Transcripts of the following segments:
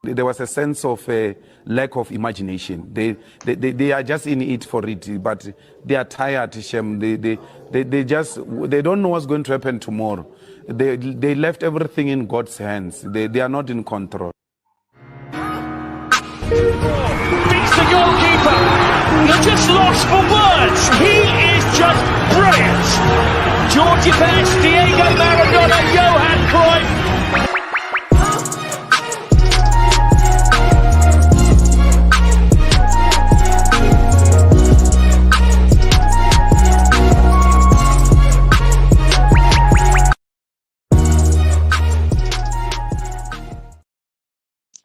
There was a sense of lack of imagination. They are just in it for it, but they are tired, Shem. They don't know what's going to happen tomorrow. They left everything in God's hands. They are not in control. Beats the goalkeeper. You're just lost for words. He is just brilliant. Georgie Best, Diego Maradona, Johan Cruyff.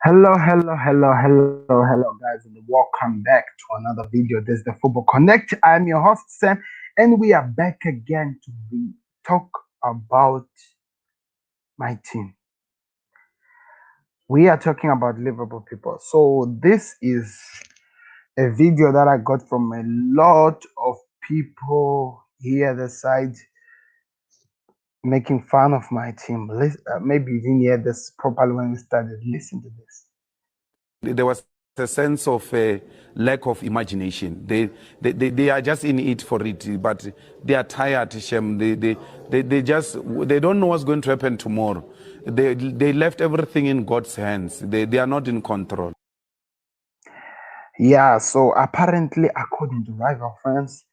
Hello, guys, and welcome back to another video. This is the Football Connect. I'm your host, Sam, and we are back again to talk about my team. We are talking about Liverpool, people. So this is a video that I got from a lot of people here, the side, making fun of my team. Maybe you didn't hear this properly when we started. Listen to this. There was a sense of lack of imagination. They are just in it for it, but they are tired, Shem. They don't know what's going to happen tomorrow. They left everything in God's hands. They are not in control. Yeah, so apparently, according to rival fans,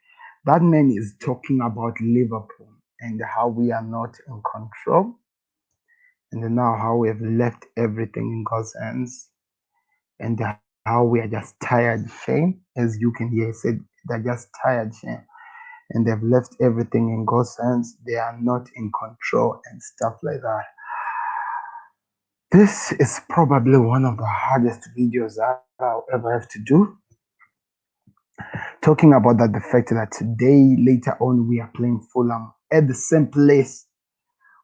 that man is talking about Liverpool and how we are not in control, and now how we have left everything in God's hands, and how we are just tired, Shane. As you can hear, he said they're just tired, Shane, and they've left everything in God's hands. They are not in control and stuff like that. This is probably one of the hardest videos that I'll ever have to do. Talking about that, the fact that today, later on, we are playing Fulham at the same place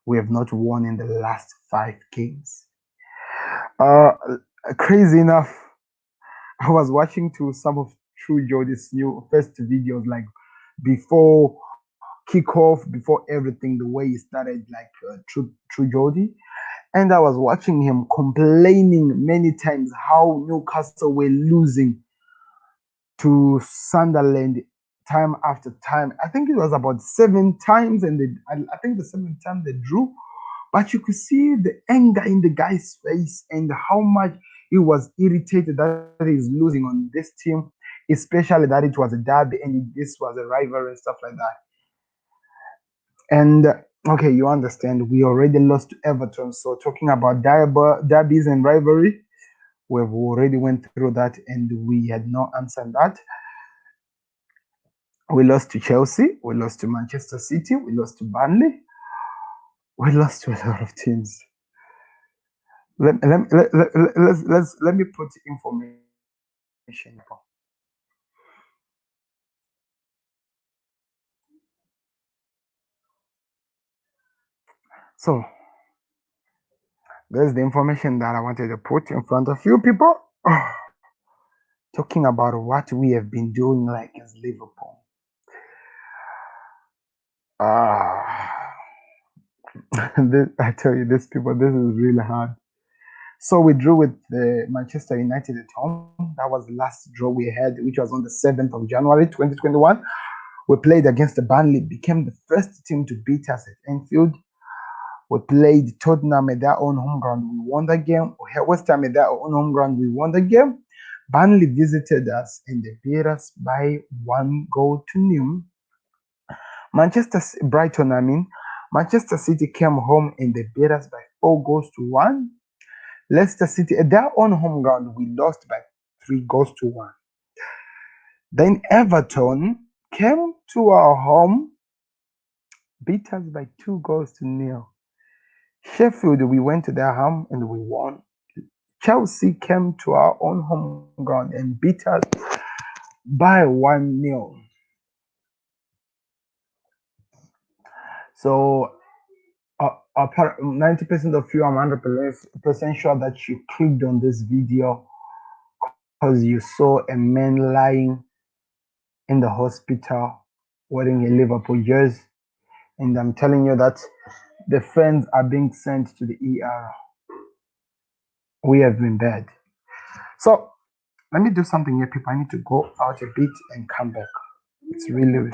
we have not won in the last 5 games. Crazy enough, I was watching to some of True Jordy's new first videos, like before kickoff, before everything, the way he started, like True Jordy. And I was watching him complaining many times how Newcastle were losing to Sunderland time after time. I think it was about 7 times, and I think the 7th time they drew. But you could see the anger in the guy's face and how much he was irritated that he's losing on this team, especially that it was a derby and this was a rivalry and stuff like that. And okay, you understand, we already lost to Everton. So talking about derbies and rivalry, we've already went through that and we had no answer on that. We lost to Chelsea, we lost to Manchester City, we lost to Burnley, we lost to a lot of teams. Let me put information. So there's the information that I wanted to put in front of you people. Talking about what we have been doing like as Liverpool. I tell you, this people, this is really hard. So we drew with Manchester United at home. That was the last draw we had, which was on the 7th of January 2021. We played against the Burnley, became the first team to beat us at Anfield. We played Tottenham at their own home ground. We won the game. West Ham at their own home ground. We won the game. Burnley visited us and they beat us by 1-0. Manchester City came home and they beat us by 4-1. Leicester City at their own home ground, we lost by 3-1. Then Everton came to our home, beat us by 2-0. Sheffield, we went to their home and we won. Chelsea came to our own home ground and beat us by 1-0. So 90% of you, I'm 100% sure that you clicked on this video because you saw a man lying in the hospital wearing a Liverpool jersey. And I'm telling you that the fans are being sent to the ER. We have been bad. So let me do something here, people. I need to go out a bit and come back. It's really.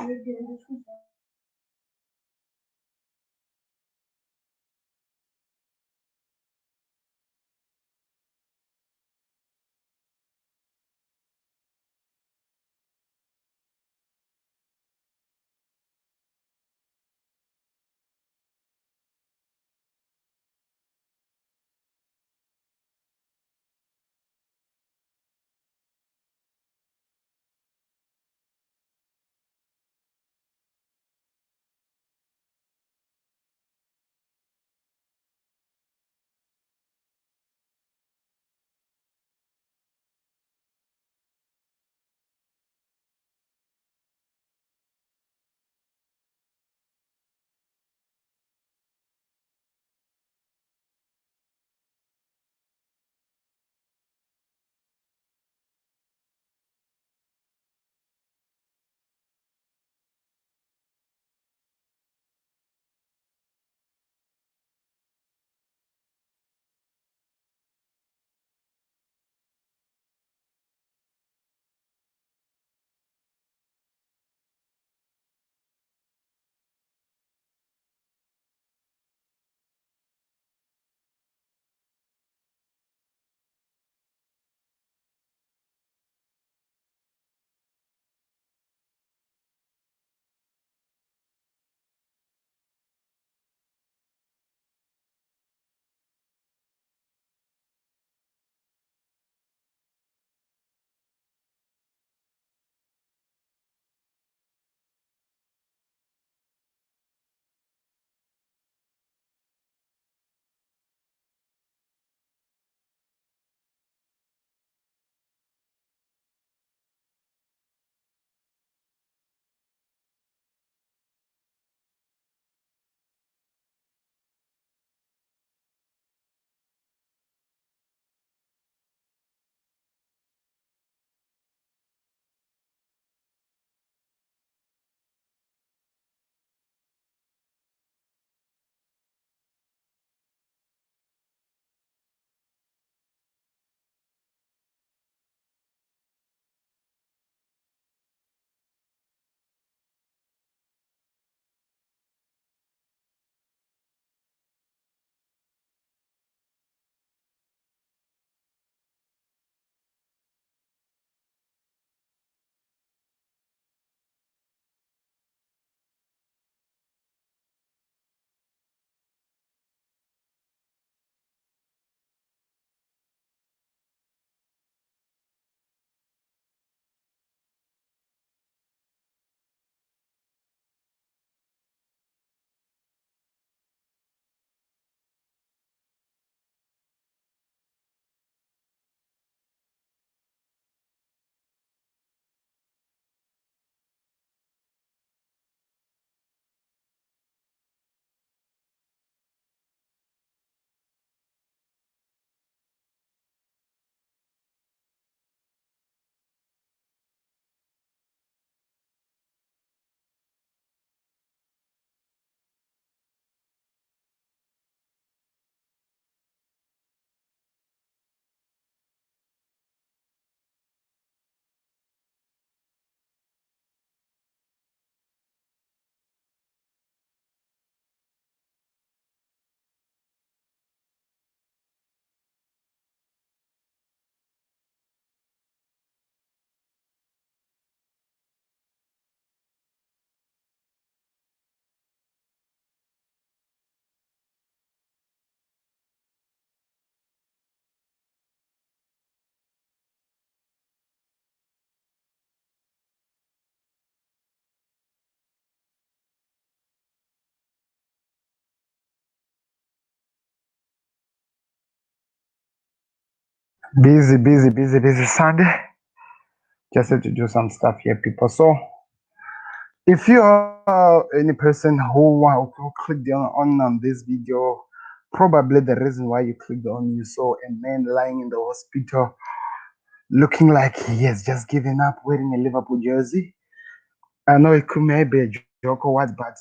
Busy Sunday. Just had to do some stuff here, people. So, if you are any person who clicked on this video, probably the reason why you clicked on, you saw a man lying in the hospital looking like he has just given up wearing a Liverpool jersey. I know it could maybe a joke or what, but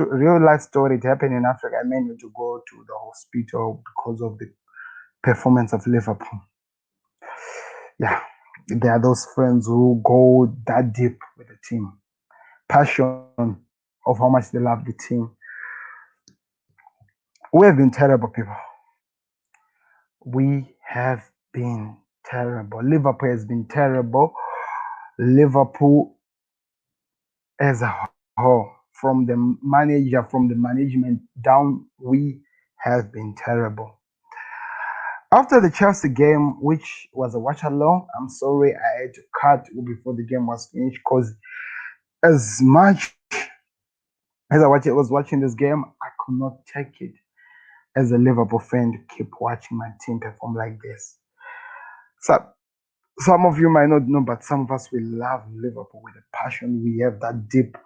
real life story. It happened in Africa. A man had to go to the hospital because of the performance of Liverpool. Yeah, there are those friends who go that deep with the team. Passion of how much they love the team. We have been terrible, people. We have been terrible. Liverpool has been terrible. Liverpool as a whole, from the manager, from the management down, we have been terrible. After the Chelsea game, which was a watch along, I'm sorry I had to cut before the game was finished because as much as was watching this game, I could not take it as a Liverpool fan to keep watching my team perform like this. So some of you might not know, but some of us we love Liverpool with a passion. We have that deep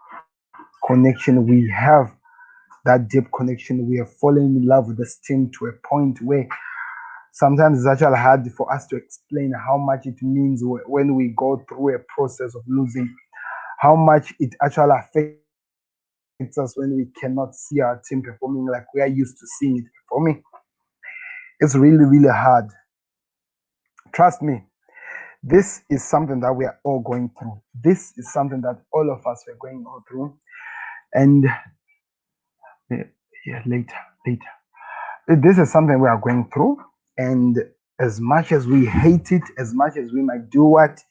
connection. We have that deep connection. We have fallen in love with this team to a point where sometimes it's actually hard for us to explain how much it means when we go through a process of losing, how much it actually affects us when we cannot see our team performing like we are used to seeing it performing. It's really, really hard. Trust me, this is something that we are all going through. This is something that all of us are going all through. And yeah, later. This is something we are going through. And as much as we hate it, as much as we might do what,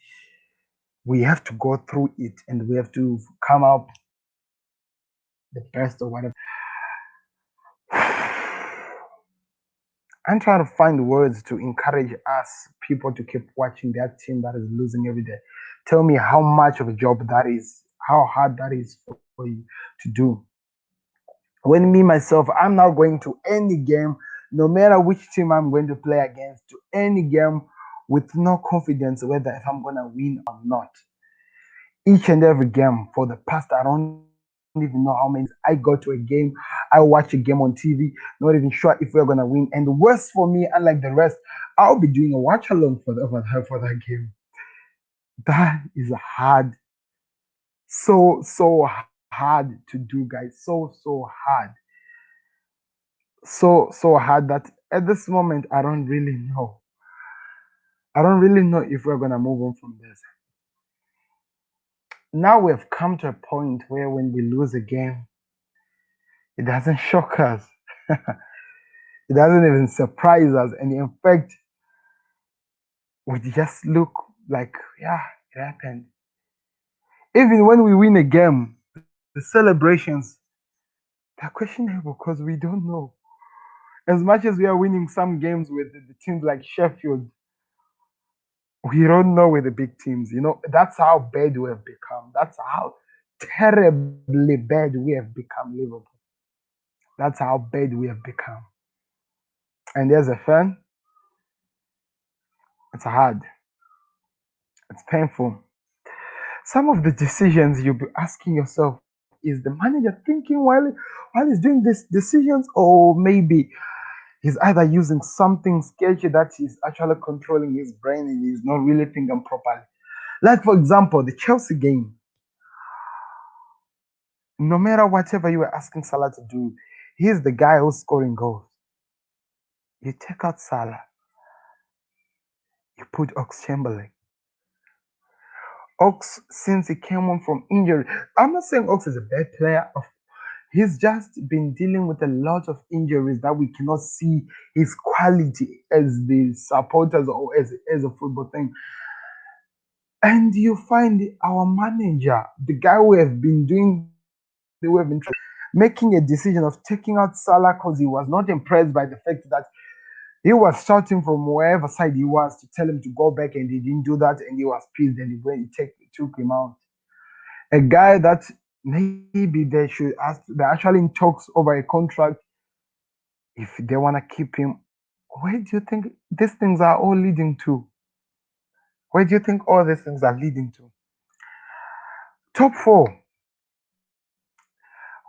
we have to go through it and we have to come out the best or whatever. I'm trying to find words to encourage us people to keep watching that team that is losing every day. Tell me how much of a job that is, how hard that is for you to do. When me myself, I'm now going to any game, no matter which team I'm going to play against, to any game with no confidence whether if I'm gonna win or not. Each and every game for the past, I don't even know how many. I go to a game, I watch a game on TV, not even sure if we're gonna win. And worse for me, unlike the rest, I'll be doing a watch along for that game. That is hard, so hard to do, guys. So hard, so hard that at this moment I don't really know. I don't really know if we're gonna move on from this. Now we've come to a point where when we lose a game, it doesn't shock us. It doesn't even surprise us. And in fact, we just look like, yeah, it happened. Even when we win a game, the celebrations, they're questionable because we don't know. As much as we are winning some games with the teams like Sheffield, we don't know with the big teams. You know, that's how bad we have become. That's how terribly bad we have become, Liverpool. That's how bad we have become. And as a fan, it's hard. It's painful. Some of the decisions you'll be asking yourself, is the manager thinking while he's doing these decisions, or maybe he's either using something sketchy that he's actually controlling his brain and he's not really thinking properly. Like for example, the Chelsea game. No matter whatever you were asking Salah to do, he's the guy who's scoring goals. You take out Salah, you put Ox Chamberlain. Ox, since he came on from injury, I'm not saying Ox is a bad player. He's just been dealing with a lot of injuries that we cannot see his quality as the supporters or as a football thing. And you find our manager, the guy we have been doing, we have been making a decision of taking out Salah because he was not impressed by the fact that he was shouting from wherever side he was to tell him to go back, and he didn't do that, and he was pissed, and took him out. A guy that maybe they're actually in talks over a contract if they want to keep him. Where do you think these things are all leading to? Where do you think all these things are leading to? Top four.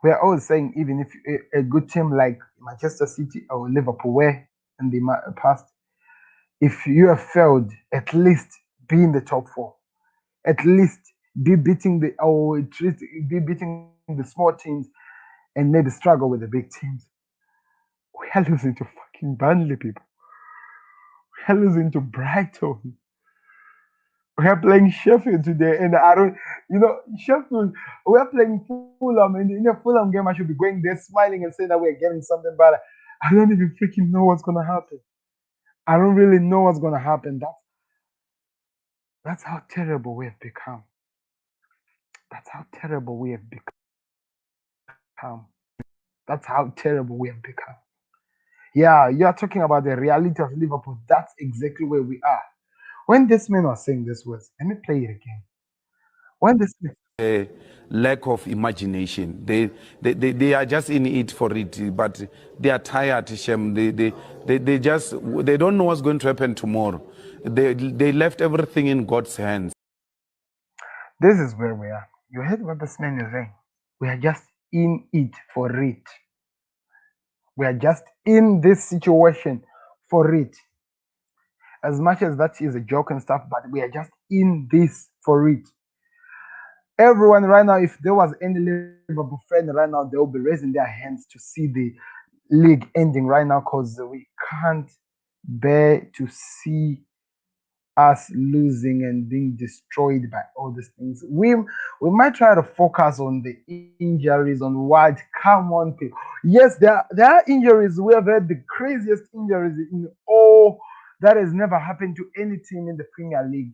We are always saying even if a good team like Manchester City or Liverpool were in the past, if you have failed, at least be in the top four. At least be beating be beating the small teams and maybe struggle with the big teams. We are losing to fucking Burnley, people. We are losing to Brighton. We are playing Sheffield today, and I don't, Sheffield. We are playing Fulham, and in a Fulham game, I should be going there smiling and saying that we are getting something better. I don't even freaking know what's gonna happen. I don't really know what's gonna happen. That's how terrible we have become. That's how terrible we have become. That's how terrible we have become. Yeah, you are talking about the reality of Liverpool. That's exactly where we are. When this man was saying this words, let me play it again. When this man, Lack of imagination. They are just in it for it, but they are tired, Shem. They don't know what's going to happen tomorrow. They left everything in God's hands. this is where we are. You heard what this man is saying. We are just in it for it. We are just in this situation for it. As much as that is a joke and stuff, but we are just in this for it. Everyone right now, if there was any Liverpool fan right now, they will be raising their hands to see the league ending right now because we can't bear to see us losing and being destroyed by all these things. We might try to focus on the injuries, on what. Come on, people. Yes, there are injuries. We have had the craziest injuries in all that has never happened to any team in the Premier League.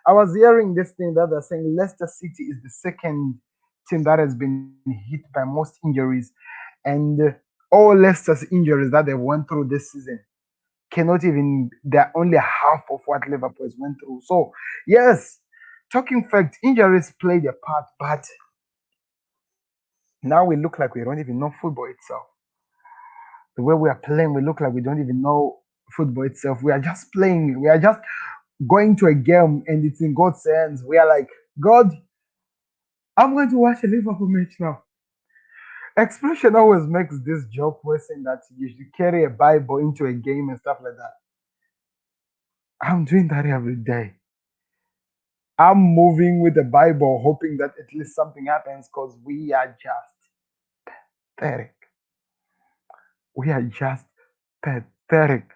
I was hearing this thing that they're saying Leicester City is the second team that has been hit by most injuries, and all Leicester's injuries that they went through this season cannot even, they're only half of what Liverpool has went through. So yes, talking fact, injuries played a part, but now we look like we don't even know football itself. The way we are playing, we look like we don't even know football itself. We are just playing, we are just going to a game and it's in God's hands. We are like, God, I'm going to watch a Liverpool match now. Expression always makes this joke where saying that you should carry a Bible into a game and stuff like that. I'm doing that every day. I'm moving with the Bible, hoping that at least something happens because we are just pathetic. We are just pathetic.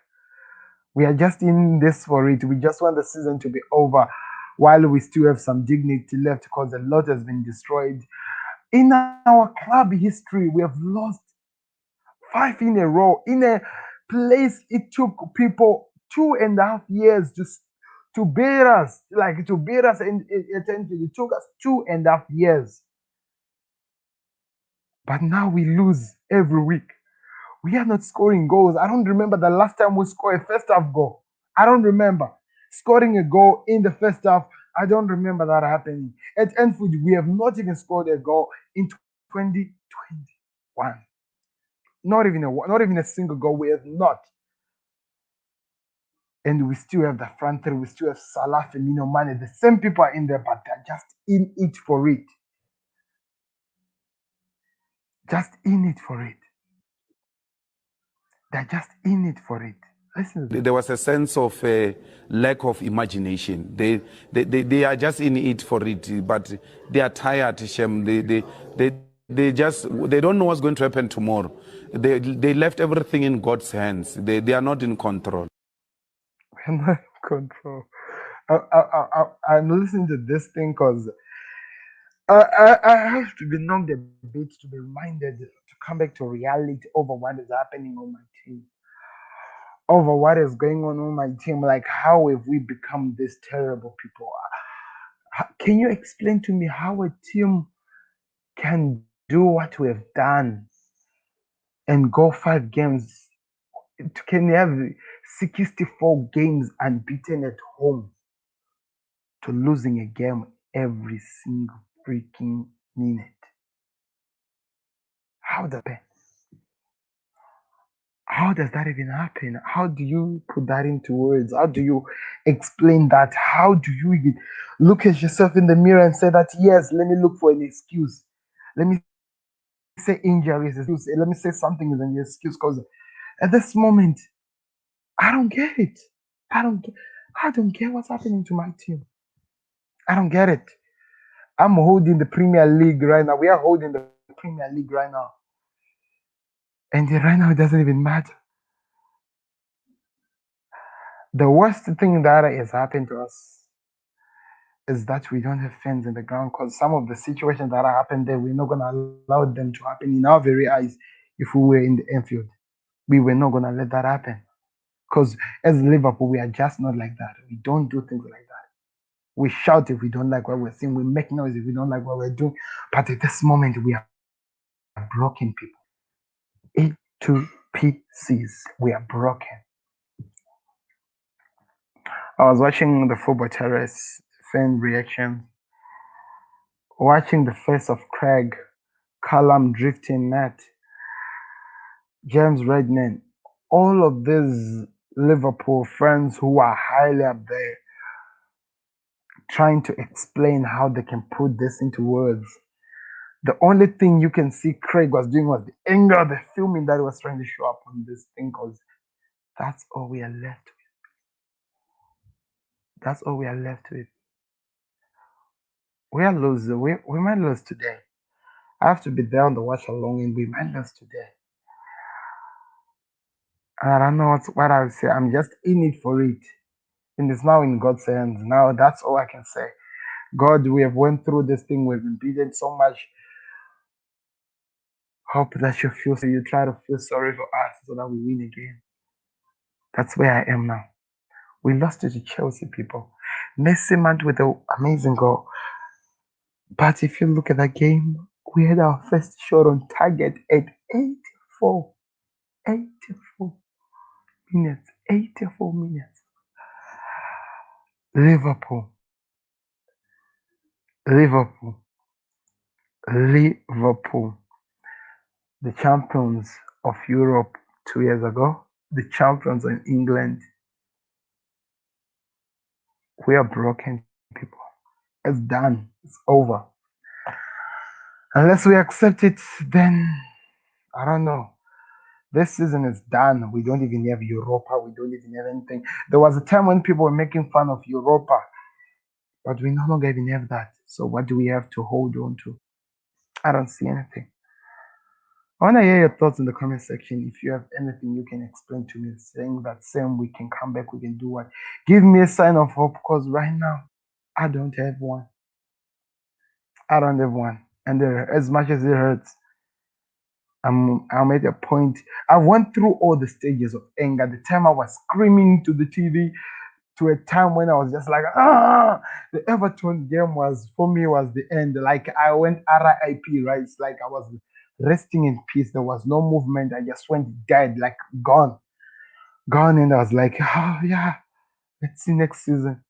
We are just in this for it. We just want the season to be over while we still have some dignity left because a lot has been destroyed. In our club history, we have lost 5 in a row in a place it took people 2.5 years to beat us, like to beat us in Anfield. It took us 2.5 years. But now we lose every week. We are not scoring goals. I don't remember the last time we scored a first half goal. I don't remember scoring a goal in the first half. I don't remember that happening. At Anfield, we have not even scored a goal in 2021. Not even a single goal. We have not. And we still have the front three. We still have Salah, Firmino, Mane. The same people are in there, but they're just in it for it. Just in it for it. They're just in it for it. Listen to this. There was a sense of lack of imagination. They are just in it for it, but they are tired, Shem. They don't know what's going to happen tomorrow. They left everything in God's hands. They are not in control. We're not in control. I'm listening to this thing because I have to be knocked a bit to be reminded to come back to reality over what is happening on my team, over what is going on my team. Like, how have we become this terrible people? Can you explain to me how a team can do what we have done and go 5 games? Can you have 64 games unbeaten at home to losing a game every single freaking minute? How does that? How does that even happen? How do you put that into words? How do you explain that? How do you even look at yourself in the mirror and say that, yes, let me look for an excuse? Let me say injury is an excuse. Let me say something is an excuse because at this moment, I don't get it. I don't get, I don't get what's happening to my team. I don't get it. I'm holding the Premier League right now. We are holding the Premier League right now. And right now, it doesn't even matter. The worst thing that has happened to us is that we don't have fans in the ground, because some of the situations that happened there, we're not going to allow them to happen in our very eyes. If we were in the Anfield, we were not going to let that happen, because as Liverpool, we are just not like that. We don't do things like that. We shout if we don't like what we're seeing. We make noise if we don't like what we're doing. But at this moment, we are broken, people. A2PCs. We are broken. I was watching the Football Terrace fan reaction, watching the face of Craig, Callum Drifting, Matt, James Redman, all of these Liverpool fans who are highly up there, trying to explain how they can put this into words. The only thing you can see Craig was doing was the anger, the filming that was trying to show up on this thing, because that's all we are left with. That's all we are left with. We are losing. We might lose today. I have to be there on the watch along, and we might lose today. And I don't know what I would say. I'm just in it for it. And it's now in God's hands. Now that's all I can say. God, we have went through this thing. We've been beaten so much. Hope that you feel so. You try to feel sorry for us so that we win again. That's where I am now. We lost to the Chelsea, people. Messi man with an amazing goal. But if you look at that game, we had our first shot on target at 84 minutes. 84 minutes. Liverpool. The champions of Europe 2 years ago. The champions in England. We are broken, people. It's done. It's over. Unless we accept it, then I don't know. This season is done. We don't even have Europa. We don't even have anything. There was a time when people were making fun of Europa, but we no longer even have that. So what do we have to hold on to? I don't see anything. I want to hear your thoughts in the comment section. If you have anything you can explain to me, saying that same, we can come back, we can do what. Give me a sign of hope, because right now, I don't have one. I don't have one. And as much as it hurts, I'm at a point. I went through all the stages of anger. The time I was screaming to the TV, to a time when I was just like, ah. The Everton game was, for me, was the end. Like I went RIP, right? It's like I was resting in peace. There was no movement. I just went dead, like gone. And I was like, oh yeah, let's see next season.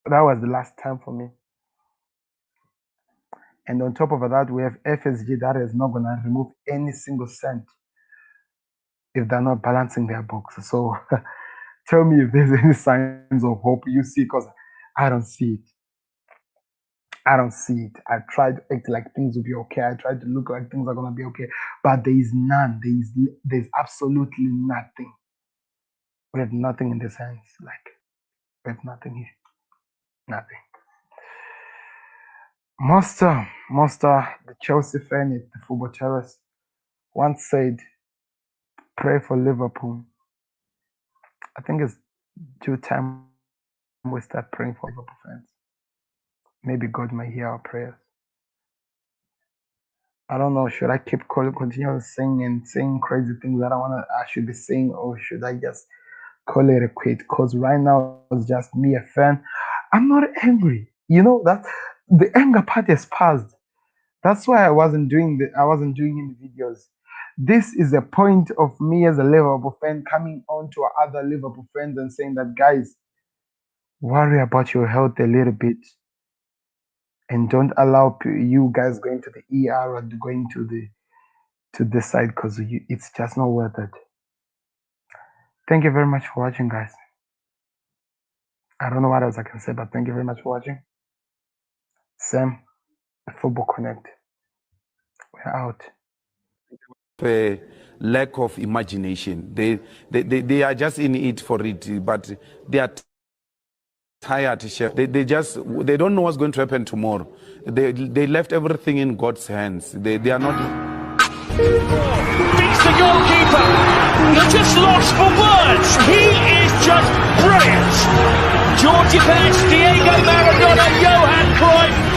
That was the last time for me. And on top of that, we have FSG that is not going to remove any single cent if they're not balancing their books. So tell me if there's any signs of hope you see, because I don't see it. I don't see it. I tried to act like things will be okay. I tried to look like things are going to be okay. But there is none. There's absolutely nothing. We have nothing in this hands. Like, we have nothing here. Nothing. Monster, the Chelsea fan at the Football Terrace, once said, pray for Liverpool. I think it's due time we start praying for Liverpool fans. Maybe God might hear our prayers. I don't know. Should I keep continue saying crazy things that I should be saying, or should I just call it a quit? Because right now it's just me, a fan. I'm not angry. You know that the anger part has passed. That's why I wasn't doing any videos. This is a point of me as a Liverpool fan coming on to other Liverpool fans and saying that, guys, worry about your health a little bit, and don't allow you guys going to the ER or going to this side, because it's just not worth it. Thank you very much for watching, guys. I don't know what else I can say, but thank you very much for watching. Sam, Football Connect. We're out. Lack of imagination. They are just in it for it, but they are tired. They don't know what's going to happen tomorrow. They left everything in God's hands. They are not. Beats the goalkeeper. You're just lost for words. He is just brilliant. Georgie Best, Diego Maradona, Johan Cruyff,